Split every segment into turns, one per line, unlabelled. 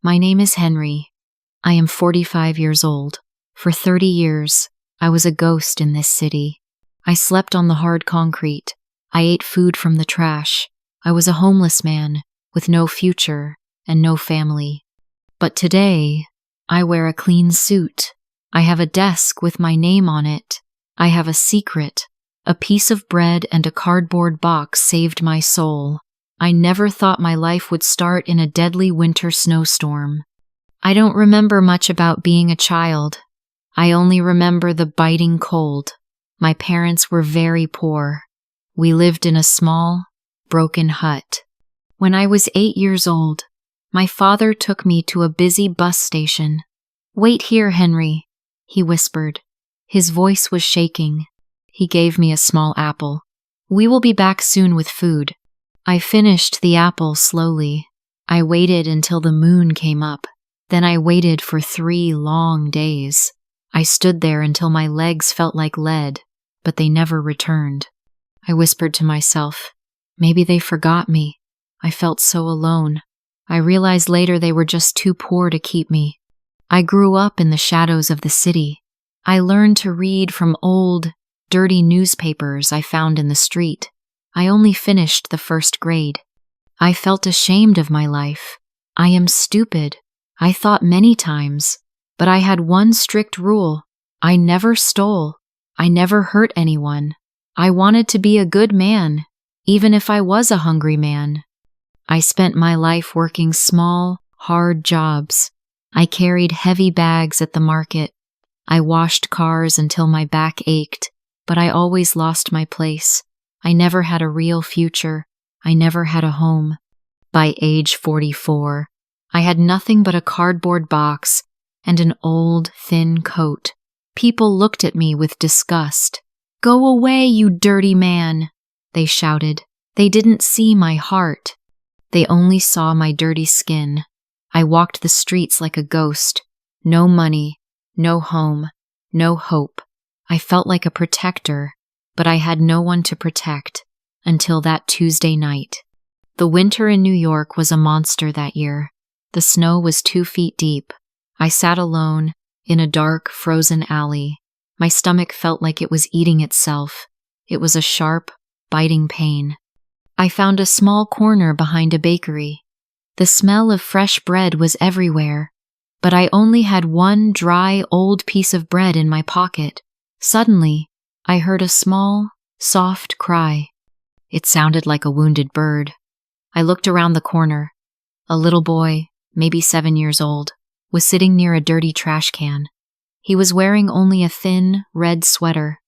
My name is Henry. I am 45 years old. For 30 years, I was a ghost in this city. I slept on the hard concrete. I ate food from the trash. I was a homeless man with no future and no family. But today, I wear a clean suit. I have a desk with my name on it. I have a secret. A piece of bread and a cardboard box saved my soul. I never thought my life would start in a deadly winter snowstorm. I don't remember much about being a child. I only remember the biting cold. My parents were very poor. We lived in a small, broken hut. When I was 8 years old, my father took me to a busy bus station. "Wait here, Henry," he whispered. His voice was shaking. He gave me a small apple. "We will be back soon with food." I finished the apple slowly. I waited until the moon came up. Then I waited for 3 long days. I stood there until my legs felt like lead, but they never returned. I whispered to myself, maybe they forgot me. I felt so alone. I realized later they were just too poor to keep me. I grew up in the shadows of the city. I learned to read from old, dirty newspapers I found in the street. I only finished the 1st grade. I felt ashamed of my life. I am stupid. I thought many times, but I had one strict rule. I never stole. I never hurt anyone. I wanted to be a good man, even if I was a hungry man. I spent my life working small, hard jobs. I carried heavy bags at the market. I washed cars until my back ached, but I always lost my place. I never had a real future. I never had a home. By age 44, I had nothing but a cardboard box and an old, thin coat. People looked at me with disgust. "Go away, you dirty man," they shouted. They didn't see my heart. They only saw my dirty skin. I walked the streets like a ghost. No money, no home, no hope. I felt like a protector, but I had no one to protect until that Tuesday night. The winter in New York was a monster that year. The snow was 2 feet deep. I sat alone in a dark, frozen alley. My stomach felt like it was eating itself. It was a sharp, biting pain. I found a small corner behind a bakery. The smell of fresh bread was everywhere, but I only had one dry, old piece of bread in my pocket. Suddenly, I heard a small, soft cry. It sounded like a wounded bird. I looked around the corner. A little boy, maybe 7 years old, was sitting near a dirty trash can. He was wearing only a thin, red sweater.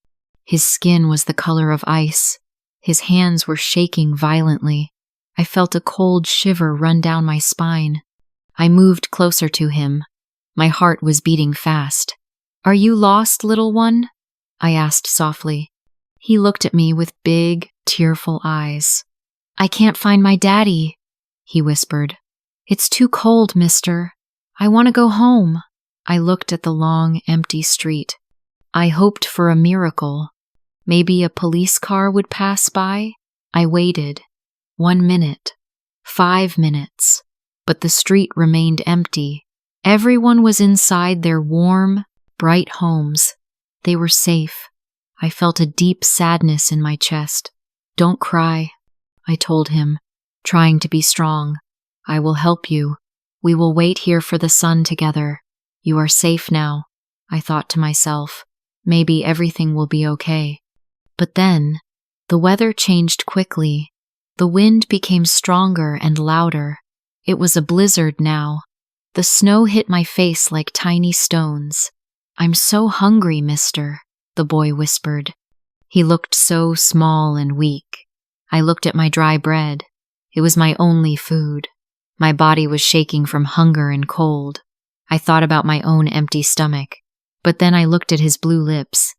His skin was the color of ice. His hands were shaking violently. I felt a cold shiver run down my spine. I moved closer to him. My heart was beating fast. "Are you lost, little one?" I asked softly. He looked at me with big, tearful eyes. "I can't find my daddy," he whispered. "It's too cold, mister. I want to go home." I looked at the long, empty street. I hoped for a miracle. Maybe a police car would pass by. I waited. 1 minute. 5 minutes. But the street remained empty. Everyone was inside their warm, bright homes. They were safe. I felt a deep sadness in my chest. "Don't cry," I told him, trying to be strong. "I will help you. We will wait here for the sun together. You are safe now," I thought to myself. Maybe everything will be okay. But then, the weather changed quickly. The wind became stronger and louder. It was a blizzard now. The snow hit my face like tiny stones. "I'm so hungry, mister," the boy whispered. He looked so small and weak. I looked at my dry bread. It was my only food. My body was shaking from hunger and cold. I thought about my own empty stomach. But then I looked at his blue lips.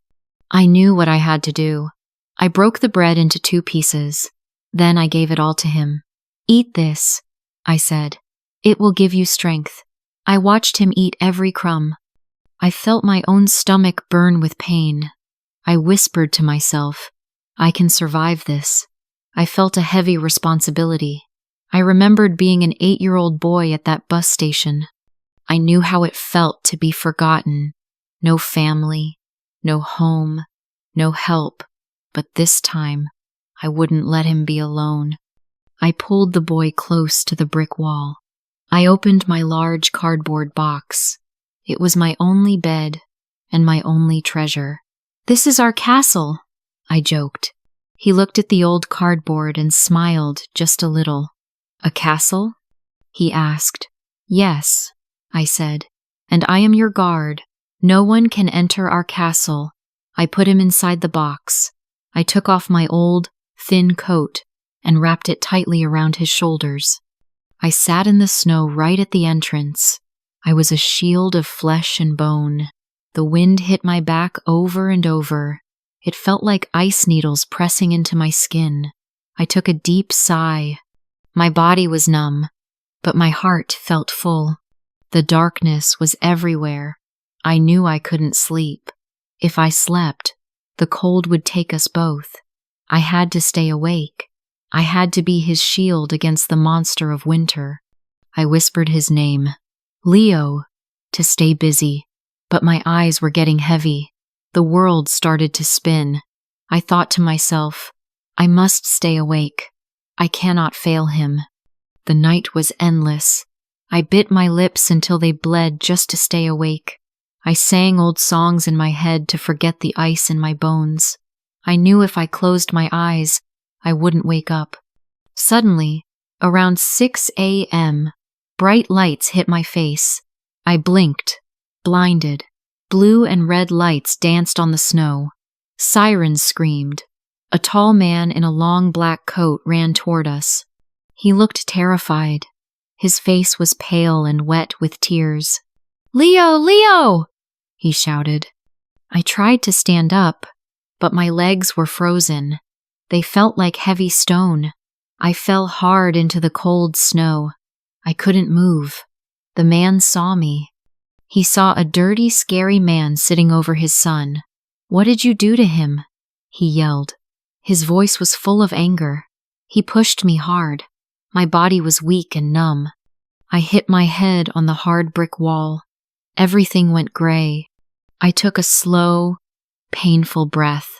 I knew what I had to do. I broke the bread into 2 pieces. Then I gave it all to him. "Eat this," I said. "It will give you strength." I watched him eat every crumb. I felt my own stomach burn with pain. I whispered to myself, "I can survive this." I felt a heavy responsibility. I remembered being an 8-year-old boy at that bus station. I knew how it felt to be forgotten. No family, no home, no help, but this time I wouldn't let him be alone. I pulled the boy close to the brick wall. I opened my large cardboard box. It was my only bed and my only treasure. "This is our castle," I joked. He looked at the old cardboard and smiled just a little. "A castle?" he asked. "Yes," I said, "and I am your guard. No one can enter our castle." I put him inside the box. I took off my old, thin coat and wrapped it tightly around his shoulders. I sat in the snow right at the entrance. I was a shield of flesh and bone. The wind hit my back over and over. It felt like ice needles pressing into my skin. I took a deep sigh. My body was numb, but my heart felt full. The darkness was everywhere. I knew I couldn't sleep. If I slept, the cold would take us both. I had to stay awake. I had to be his shield against the monster of winter. I whispered his name, Leo, to stay busy, but my eyes were getting heavy. The world started to spin. I thought to myself, I must stay awake. I cannot fail him. The night was endless. I bit my lips until they bled just to stay awake. I sang old songs in my head to forget the ice in my bones. I knew if I closed my eyes, I wouldn't wake up. Suddenly, around 6 a.m., bright lights hit my face. I blinked, blinded. Blue and red lights danced on the snow. Sirens screamed. A tall man in a long black coat ran toward us. He looked terrified. His face was pale and wet with tears. "Leo, Leo!" he shouted. I tried to stand up, but my legs were frozen. They felt like heavy stone. I fell hard into the cold snow. I couldn't move. The man saw me. He saw a dirty, scary man sitting over his son. "What did you do to him?" he yelled. His voice was full of anger. He pushed me hard. My body was weak and numb. I hit my head on the hard brick wall. Everything went gray. I took a slow, painful breath.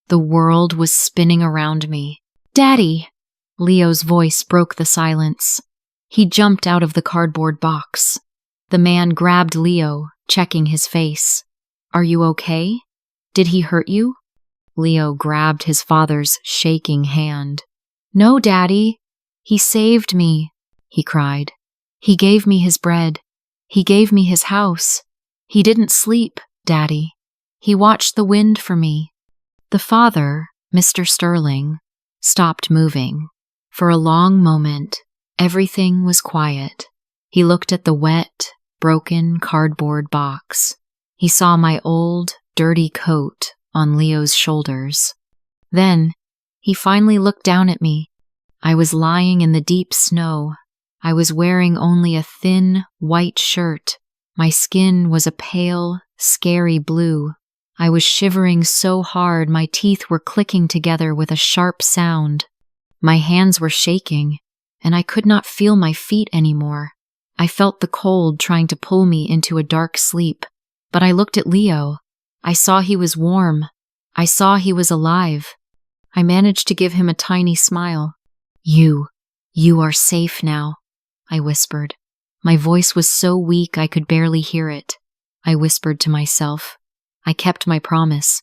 The world was spinning around me. "Daddy!" Leo's voice broke the silence. He jumped out of the cardboard box. The man grabbed Leo, checking his face. "Are you okay? Did he hurt you?" Leo grabbed his father's shaking hand. "No, Daddy. He saved me," he cried. "He gave me his bread. He gave me his house. He didn't sleep, Daddy. He watched the wind for me." The father, Mr. Sterling, stopped moving. For a long moment, everything was quiet. He looked at the wet, broken cardboard box. He saw my old, dirty coat on Leo's shoulders. Then, he finally looked down at me. I was lying in the deep snow. I was wearing only a thin, white shirt. My skin was a pale, scary blue. I was shivering so hard my teeth were clicking together with a sharp sound. My hands were shaking, and I could not feel my feet anymore. I felt the cold trying to pull me into a dark sleep. But I looked at Leo. I saw he was warm. I saw he was alive. I managed to give him a tiny smile. You are safe now," I whispered. My voice was so weak I could barely hear it. I whispered to myself. I kept my promise.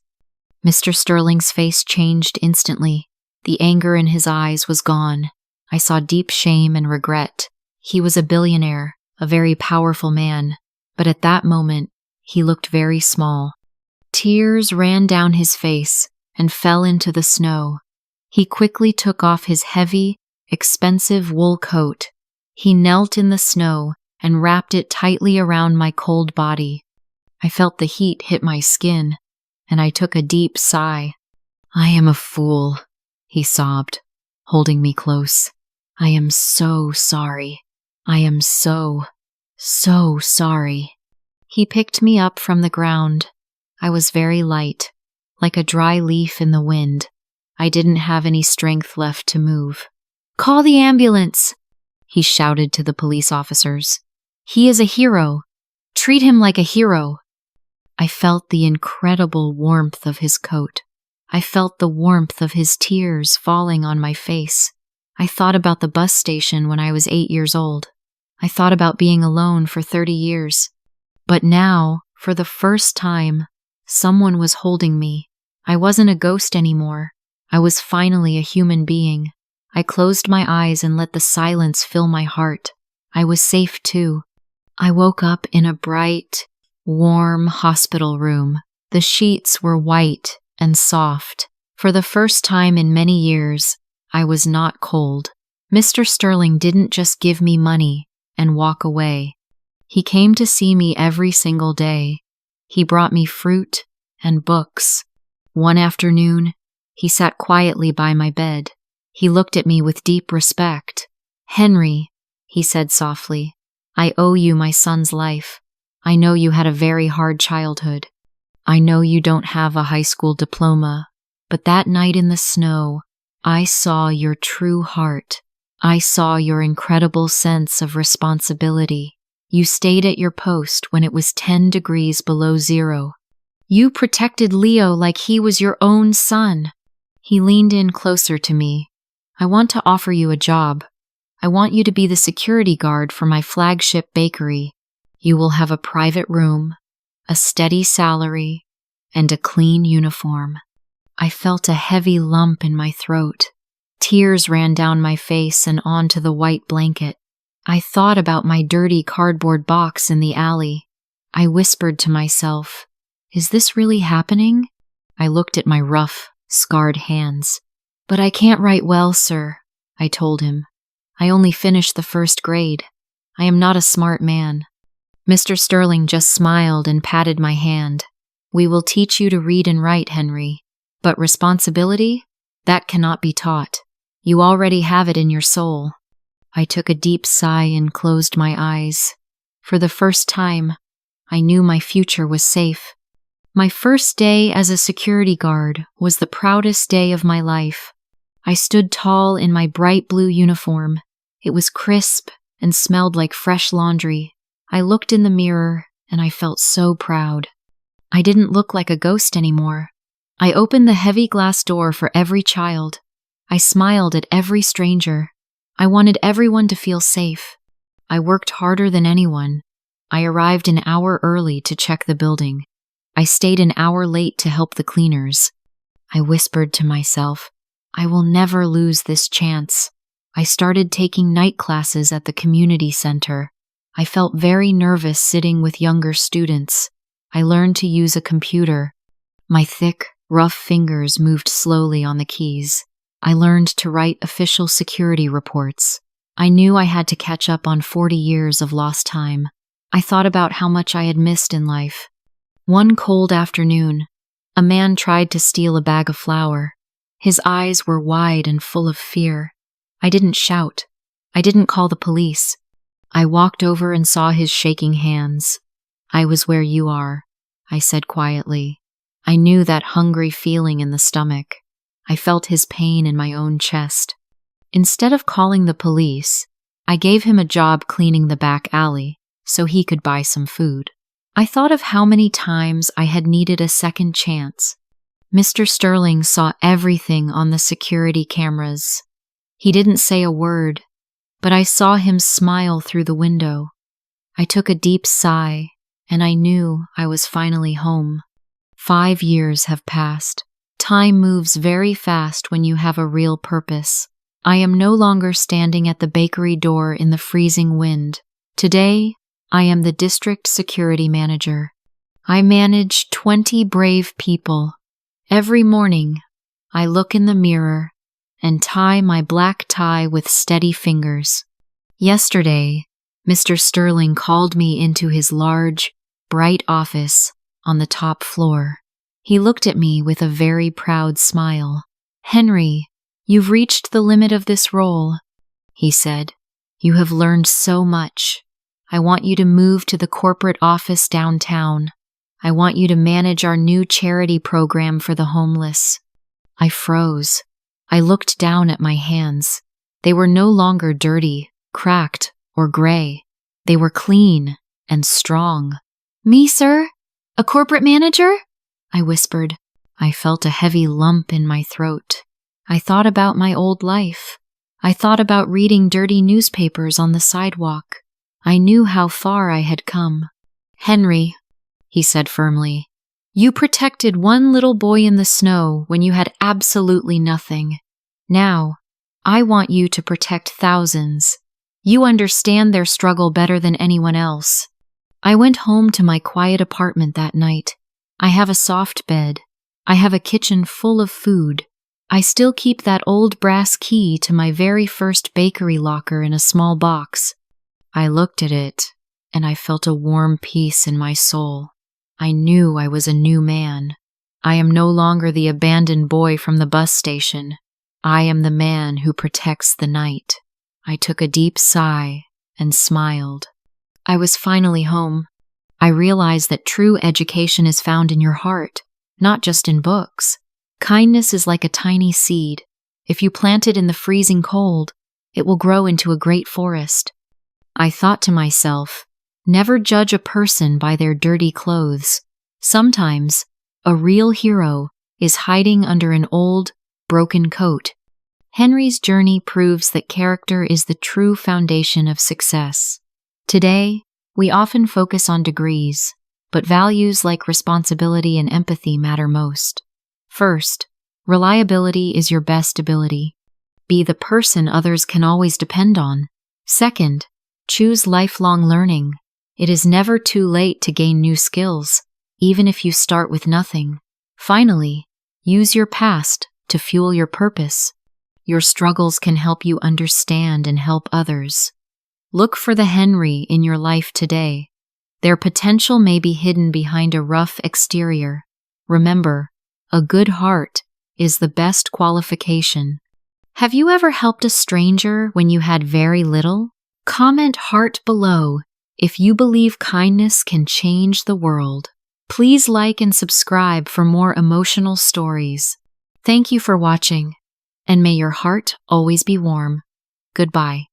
Mr. Sterling's face changed instantly. The anger in his eyes was gone. I saw deep shame and regret. He was a billionaire, a very powerful man, but at that moment, he looked very small. Tears ran down his face and fell into the snow. He quickly took off his heavy, expensive wool coat. He knelt in the snow and wrapped it tightly around my cold body. I felt the heat hit my skin, and I took a deep sigh. "I am a fool," he sobbed, holding me close. "I am so sorry. I am so sorry." He picked me up from the ground. I was very light, like a dry leaf in the wind. I didn't have any strength left to move. "Call the ambulance!" he shouted to the police officers. "He is a hero. Treat him like a hero." I felt the incredible warmth of his coat. I felt the warmth of his tears falling on my face. I thought about the bus station when I was 8 years old. I thought about being alone for 30 years. But now, for the first time, someone was holding me. I wasn't a ghost anymore. I was finally a human being. I closed my eyes and let the silence fill my heart. I was safe too. I woke up in a bright, warm hospital room. The sheets were white and soft. For the first time in many years, I was not cold. Mr. Sterling didn't just give me money and walk away. He came to see me every single day. He brought me fruit and books. One afternoon, he sat quietly by my bed. He looked at me with deep respect. "Henry," he said softly, "I owe you my son's life. I know you had a very hard childhood. I know you don't have a high school diploma, but that night in the snow, I saw your true heart. I saw your incredible sense of responsibility. You stayed at your post when it was 10 degrees below zero. You protected Leo like he was your own son." He leaned in closer to me. "I want to offer you a job. I want you to be the security guard for my flagship bakery. You will have a private room, a steady salary, and a clean uniform." I felt a heavy lump in my throat. Tears ran down my face and onto the white blanket. I thought about my dirty cardboard box in the alley. I whispered to myself, "Is this really happening?" I looked at my rough, scarred hands. "But I can't write well, sir," I told him. "I only finished the first grade. I am not a smart man." Mr. Sterling just smiled and patted my hand. "We will teach you to read and write, Henry. But responsibility? That cannot be taught. You already have it in your soul." I took a deep sigh and closed my eyes. For the first time, I knew my future was safe. My first day as a security guard was the proudest day of my life. I stood tall in my bright blue uniform. It was crisp and smelled like fresh laundry. I looked in the mirror and I felt so proud. I didn't look like a ghost anymore. I opened the heavy glass door for every child. I smiled at every stranger. I wanted everyone to feel safe. I worked harder than anyone. I arrived an hour early to check the building. I stayed an hour late to help the cleaners. I whispered to myself, "I will never lose this chance." I started taking night classes at the community center. I felt very nervous sitting with younger students. I learned to use a computer. My thick, rough fingers moved slowly on the keys. I learned to write official security reports. I knew I had to catch up on 40 years of lost time. I thought about how much I had missed in life. One cold afternoon, a man tried to steal a bag of flour. His eyes were wide and full of fear. I didn't shout. I didn't call the police. I walked over and saw his shaking hands. "I was where you are," I said quietly. I knew that hungry feeling in the stomach. I felt his pain in my own chest. Instead of calling the police, I gave him a job cleaning the back alley so he could buy some food. I thought of how many times I had needed a second chance. Mr. Sterling saw everything on the security cameras. He didn't say a word, but I saw him smile through the window. I took a deep sigh, and I knew I was finally home. 5 years have passed. Time moves very fast when you have a real purpose. I am no longer standing at the bakery door in the freezing wind. Today, I am the district security manager. I manage 20 brave people. Every morning, I look in the mirror and tie my black tie with steady fingers. Yesterday, Mr. Sterling called me into his large, bright office on the top floor. He looked at me with a very proud smile. "Henry, you've reached the limit of this role," he said. "You have learned so much. I want you to move to the corporate office downtown. I want you to manage our new charity program for the homeless." I froze. I looked down at my hands. They were no longer dirty. cracked or gray. They were clean and strong. "Me, sir? A corporate manager?" I whispered. I felt a heavy lump in my throat. I thought about my old life. I thought about reading dirty newspapers on the sidewalk. I knew how far I had come. "Henry," he said firmly, "you protected one little boy in the snow when you had absolutely nothing. Now, I want you to protect thousands. You understand their struggle better than anyone else." I went home to my quiet apartment that night. I have a soft bed. I have a kitchen full of food. I still keep that old brass key to my very first bakery locker in a small box. I looked at it, and I felt a warm peace in my soul. I knew I was a new man. I am no longer the abandoned boy from the bus station. I am the man who protects the night. I took a deep sigh and smiled. I was finally home. I realized that true education is found in your heart, not just in books. Kindness is like a tiny seed. If you plant it in the freezing cold, it will grow into a great forest. I thought to myself, never judge a person by their dirty clothes. Sometimes, a real hero is hiding under an old, broken coat. Henry's journey proves that character is the true foundation of success. Today, we often focus on degrees, but values like responsibility and empathy matter most. First, reliability is your best ability. Be the person others can always depend on. Second, choose lifelong learning. It is never too late to gain new skills, even if you start with nothing. Finally, use your past to fuel your purpose. Your struggles can help you understand and help others. Look for the Henry in your life today. Their potential may be hidden behind a rough exterior. Remember, a good heart is the best qualification. Have you ever helped a stranger when you had very little? Comment heart below if you believe kindness can change the world. Please like and subscribe for more emotional stories. Thank you for watching, and may your heart always be warm. Goodbye.